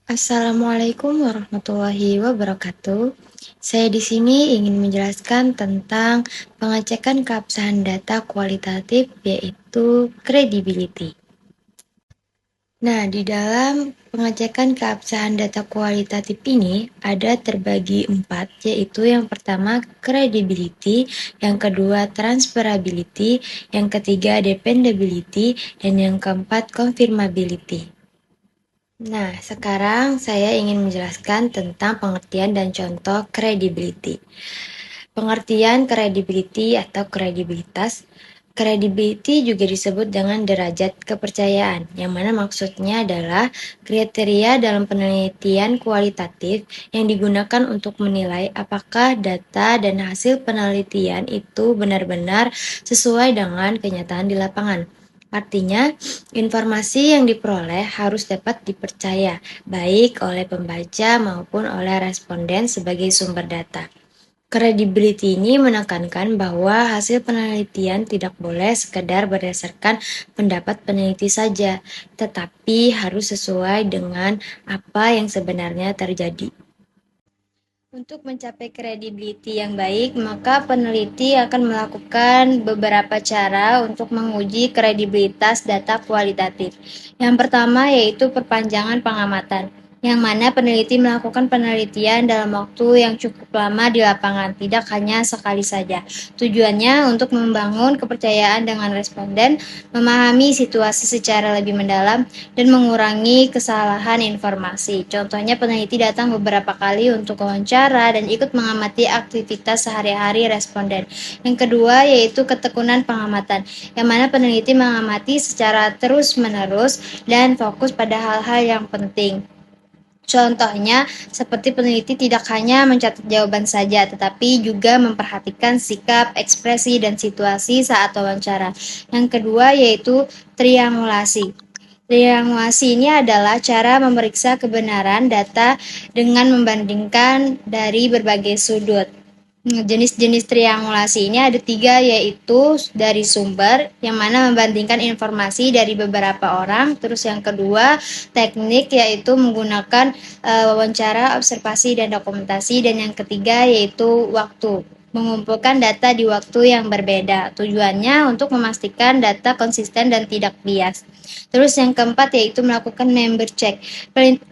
Assalamualaikum warahmatullahi wabarakatuh. Saya di sini ingin menjelaskan tentang pengecekan keabsahan data kualitatif, yaitu credibility. Nah, di dalam pengecekan keabsahan data kualitatif ini ada terbagi 4, yaitu yang pertama credibility, yang kedua transferability, yang ketiga dependability, dan yang keempat confirmability. Nah, sekarang saya ingin menjelaskan tentang pengertian dan contoh credibility. Pengertian credibility atau kredibilitas. Credibility juga disebut dengan derajat kepercayaan, yang mana maksudnya adalah kriteria dalam penelitian kualitatif yang digunakan untuk menilai apakah data dan hasil penelitian itu benar-benar sesuai dengan kenyataan di lapangan. Artinya, informasi yang diperoleh harus dapat dipercaya, baik oleh pembaca maupun oleh responden sebagai sumber data. Credibility ini menekankan bahwa hasil penelitian tidak boleh sekedar berdasarkan pendapat peneliti saja, tetapi harus sesuai dengan apa yang sebenarnya terjadi. Untuk mencapai credibility yang baik, maka peneliti akan melakukan beberapa cara untuk menguji kredibilitas data kualitatif. Yang pertama yaitu perpanjangan pengamatan, yang mana peneliti melakukan penelitian dalam waktu yang cukup lama di lapangan, tidak hanya sekali saja. Tujuannya untuk membangun kepercayaan dengan responden, memahami situasi secara lebih mendalam, dan mengurangi kesalahan informasi. Contohnya peneliti datang beberapa kali untuk wawancara dan ikut mengamati aktivitas sehari-hari responden. Yang kedua yaitu ketekunan pengamatan, yang mana peneliti mengamati secara terus-menerus dan fokus pada hal-hal yang penting. Contohnya, seperti peneliti tidak hanya mencatat jawaban saja, tetapi juga memperhatikan sikap, ekspresi, dan situasi saat wawancara. Yang kedua yaitu triangulasi. Triangulasi ini adalah cara memeriksa kebenaran data dengan membandingkan dari berbagai sudut. Jenis-jenis triangulasi ini ada 3, yaitu dari sumber, yang mana membandingkan informasi dari beberapa orang. Terus yang kedua, teknik, yaitu menggunakan wawancara, observasi, dan dokumentasi. Dan yang ketiga yaitu waktu, mengumpulkan data di waktu yang berbeda. Tujuannya untuk memastikan data konsisten dan tidak bias. Terus yang keempat yaitu melakukan member check.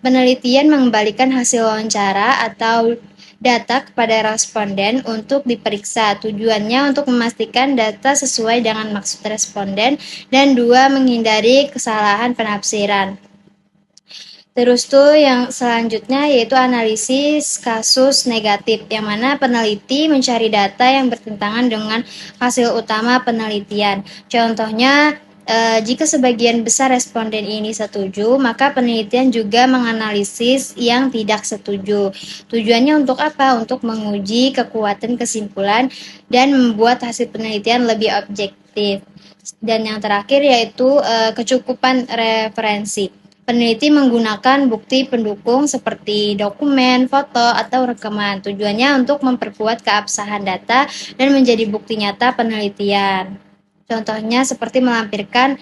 Penelitian mengembalikan hasil wawancara atau data kepada responden untuk diperiksa. Tujuannya untuk memastikan data sesuai dengan maksud responden, dan 2, menghindari kesalahan penafsiran. Terus tuh yang selanjutnya yaitu analisis kasus negatif, yang mana peneliti mencari data yang bertentangan dengan hasil utama penelitian. Contohnya, jika sebagian besar responden ini setuju, maka penelitian juga menganalisis yang tidak setuju. Tujuannya untuk apa? Untuk menguji kekuatan kesimpulan dan membuat hasil penelitian lebih objektif. Dan yang terakhir yaitu kecukupan referensi. Peneliti menggunakan bukti pendukung seperti dokumen, foto, atau rekaman. Tujuannya untuk memperkuat keabsahan data dan menjadi bukti nyata penelitian. Contohnya seperti melampirkan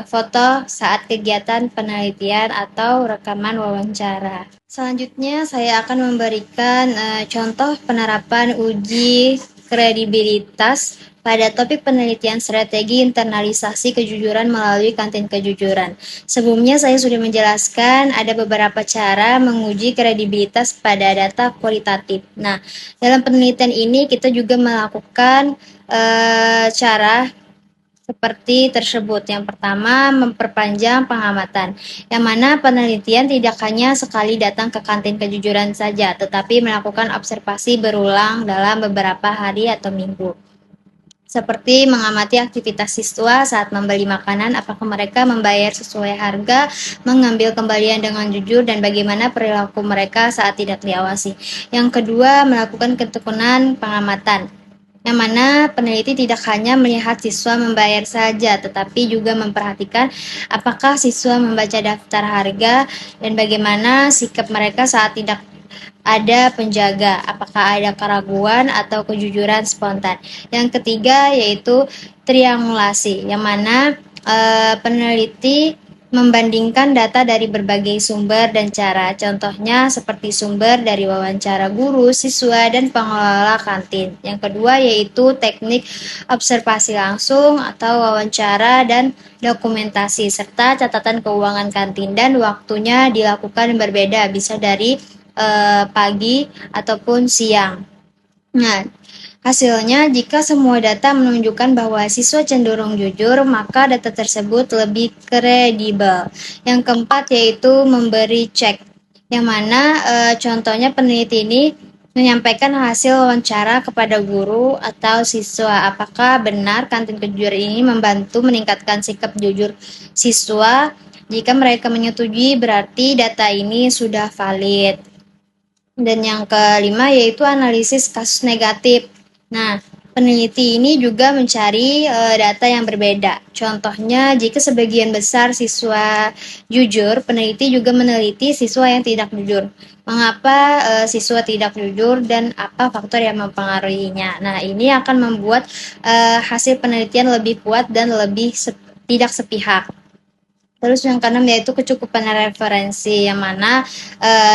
foto saat kegiatan penelitian atau rekaman wawancara. Selanjutnya saya akan memberikan contoh penerapan uji kredibilitas pada topik penelitian strategi internalisasi kejujuran melalui kantin kejujuran. Sebelumnya saya sudah menjelaskan ada beberapa cara menguji kredibilitas pada data kualitatif. Nah, dalam penelitian ini kita juga melakukan cara seperti tersebut. Yang pertama, memperpanjang pengamatan, yang mana penelitian tidak hanya sekali datang ke kantin kejujuran saja, tetapi melakukan observasi berulang dalam beberapa hari atau minggu. Seperti mengamati aktivitas siswa saat membeli makanan, apakah mereka membayar sesuai harga, mengambil kembalian dengan jujur, dan bagaimana perilaku mereka saat tidak diawasi. Yang kedua, melakukan ketekunan pengamatan, yang mana peneliti tidak hanya melihat siswa membayar saja, tetapi juga memperhatikan apakah siswa membaca daftar harga dan bagaimana sikap mereka saat tidak ada penjaga, apakah ada keraguan atau kejujuran spontan. Yang ketiga yaitu triangulasi, yang mana peneliti membandingkan data dari berbagai sumber dan cara. Contohnya seperti sumber dari wawancara guru, siswa, dan pengelola kantin. Yang kedua yaitu teknik observasi langsung atau wawancara dan dokumentasi, serta catatan keuangan kantin, dan waktunya dilakukan berbeda, bisa dari pagi ataupun siang. Nah, hasilnya jika semua data menunjukkan bahwa siswa cenderung jujur, maka data tersebut lebih kredibel. Yang keempat yaitu memberi cek, yang mana contohnya peneliti ini menyampaikan hasil wawancara kepada guru atau siswa. Apakah benar kantin kejujuran ini membantu meningkatkan sikap jujur siswa? Jika mereka menyetujui, berarti data ini sudah valid. Dan yang kelima yaitu analisis kasus negatif. Nah, peneliti ini juga mencari data yang berbeda. Contohnya, jika sebagian besar siswa jujur, peneliti juga meneliti siswa yang tidak jujur. Mengapa siswa tidak jujur dan apa faktor yang mempengaruhinya. Nah, ini akan membuat hasil penelitian lebih kuat dan lebih tidak sepihak. Terus yang keenam yaitu kecukupan referensi, yang mana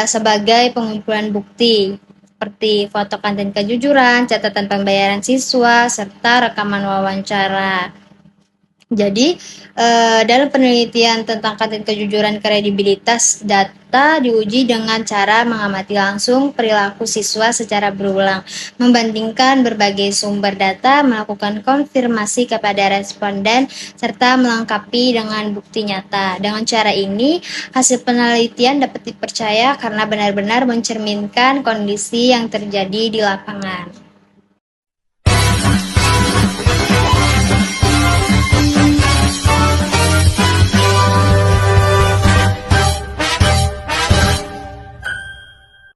sebagai pengumpulan bukti seperti foto kantin kejujuran, catatan pembayaran siswa, serta rekaman wawancara. Jadi, dalam penelitian tentang kantin kejujuran, kredibilitas data diuji dengan cara mengamati langsung perilaku siswa secara berulang, membandingkan berbagai sumber data, melakukan konfirmasi kepada responden, serta melengkapi dengan bukti nyata. Dengan cara ini, hasil penelitian dapat dipercaya karena benar-benar mencerminkan kondisi yang terjadi di lapangan.